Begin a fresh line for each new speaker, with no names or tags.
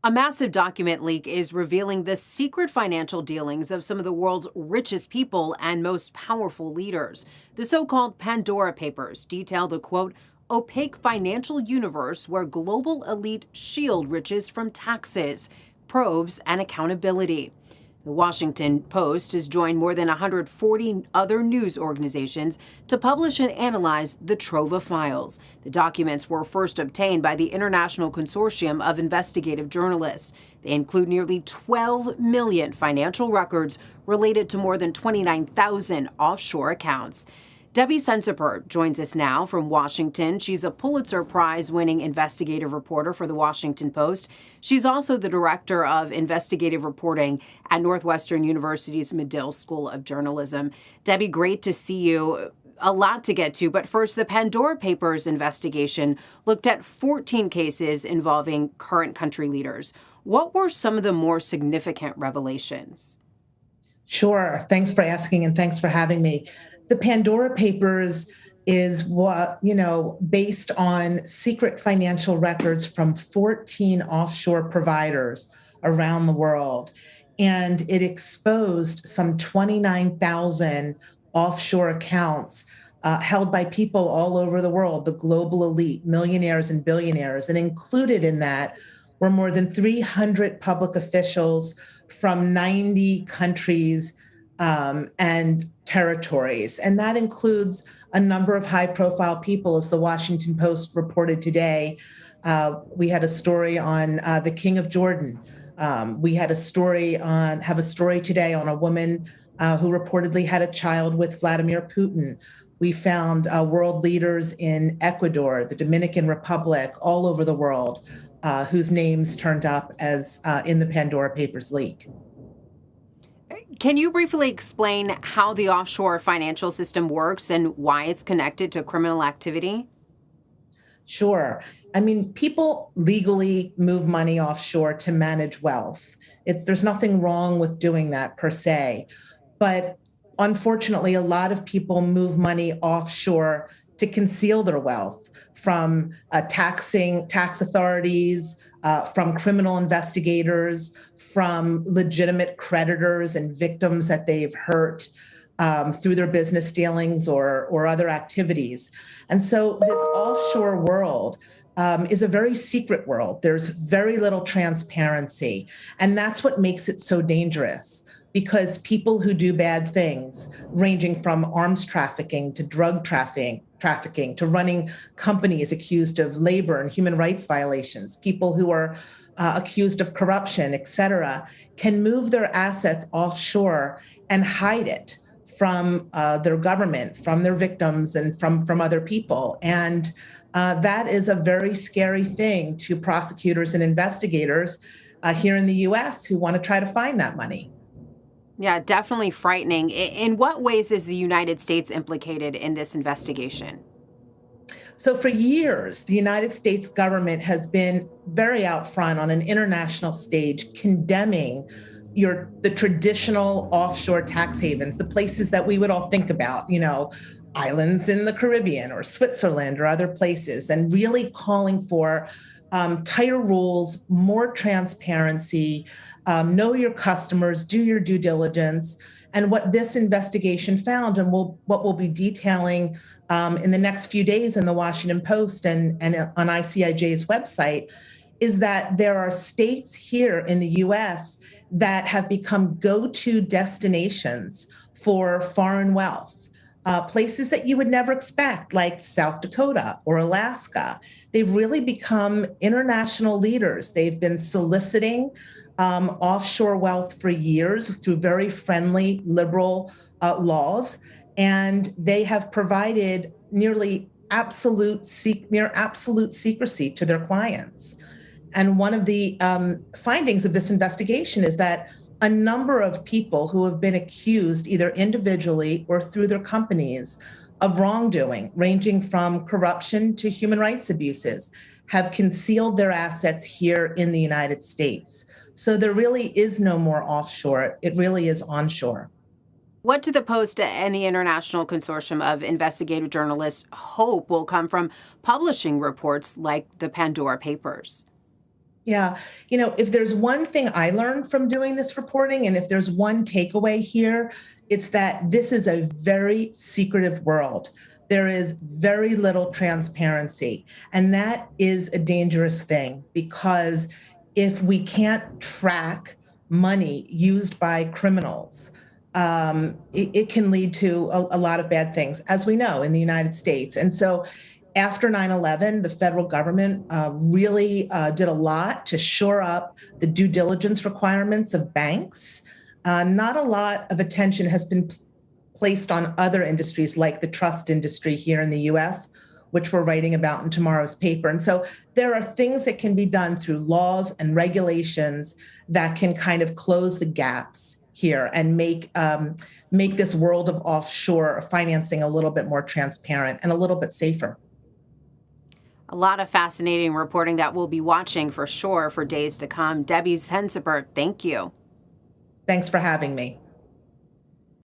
A massive document leak is revealing the secret financial dealings of some of the world's richest people and most powerful leaders. The so-called Pandora Papers detail the, quote, opaque financial universe where global elite shield riches from taxes, probes, and accountability. The Washington Post has joined more than 140 other news organizations to publish and analyze the trove of files. The documents were first obtained by the International Consortium of Investigative Journalists. They include nearly 12 million financial records related to more than 29,000 offshore accounts. Debbie Sensiper joins us now from Washington. She's a Pulitzer Prize-winning investigative reporter for The Washington Post. She's also the director of investigative reporting at Northwestern University's Medill School of Journalism. Debbie, great to see you. A lot to get to, but first, the Pandora Papers investigation looked at 14 cases involving current country leaders. What were some of the more significant revelations?
Sure. Thanks for asking and thanks for having me. The Pandora Papers is based on secret financial records from 14 offshore providers around the world. And it exposed some 29,000 offshore accounts held by people all over the world, the global elite, millionaires and billionaires. And included in that were more than 300 public officials from 90 countries and territories. And that includes a number of high-profile people, as the Washington Post reported today. We had a story on the King of Jordan. We had have a story today on a woman who reportedly had a child with Vladimir Putin. We found world leaders in Ecuador, the Dominican Republic, all over the world, whose names turned up as in the Pandora Papers leak.
Can you briefly explain how the offshore financial system works and why it's connected to criminal activity?
Sure. I mean, people legally move money offshore to manage wealth. There's nothing wrong with doing that per se. But unfortunately, a lot of people move money offshore to conceal their wealth from tax authorities, from criminal investigators, from legitimate creditors and victims that they've hurt through their business dealings or other activities. And so this offshore world is a very secret world. There's very little transparency. And that's what makes it so dangerous, because people who do bad things, ranging from arms trafficking to drug trafficking to running companies accused of labor and human rights violations, people who are accused of corruption, et cetera, can move their assets offshore and hide it from their government, from their victims, and from other people. And that is a very scary thing to prosecutors and investigators here in the U.S. who want to try to find that money.
Yeah, definitely frightening. In what ways is the United States implicated in this investigation?
So for years, the United States government has been very out front on an international stage condemning the traditional offshore tax havens, the places that we would all think about, islands in the Caribbean or Switzerland or other places, and really calling for tighter rules, more transparency, know your customers, do your due diligence. And what this investigation found, and what we'll be detailing in the next few days in the Washington Post and on ICIJ's website, is that there are states here in the U.S. that have become go-to destinations for foreign wealth. Places that you would never expect, like South Dakota or Alaska. They've really become international leaders. They've been soliciting offshore wealth for years through very friendly, liberal laws, and they have provided near absolute secrecy to their clients. And one of the findings of this investigation is that a number of people who have been accused, either individually or through their companies, of wrongdoing, ranging from corruption to human rights abuses, have concealed their assets here in the United States. So there really is no more offshore. It really is onshore.
What do the Post and the International Consortium of Investigative Journalists hope will come from publishing reports like the Pandora Papers?
Yeah. If there's one thing I learned from doing this reporting, and if there's one takeaway here, it's that this is a very secretive world. There is very little transparency. And that is a dangerous thing because if we can't track money used by criminals, it can lead to a lot of bad things, as we know in the United States. And so after 9/11, the federal government really did a lot to shore up the due diligence requirements of banks. Not a lot of attention has been placed on other industries like the trust industry here in the US, which we're writing about in tomorrow's paper. And so there are things that can be done through laws and regulations that can kind of close the gaps here and make this world of offshore financing a little bit more transparent and a little bit safer.
A lot of fascinating reporting that we'll be watching for sure for days to come. Debbie Sensibert, thank you.
Thanks for having me.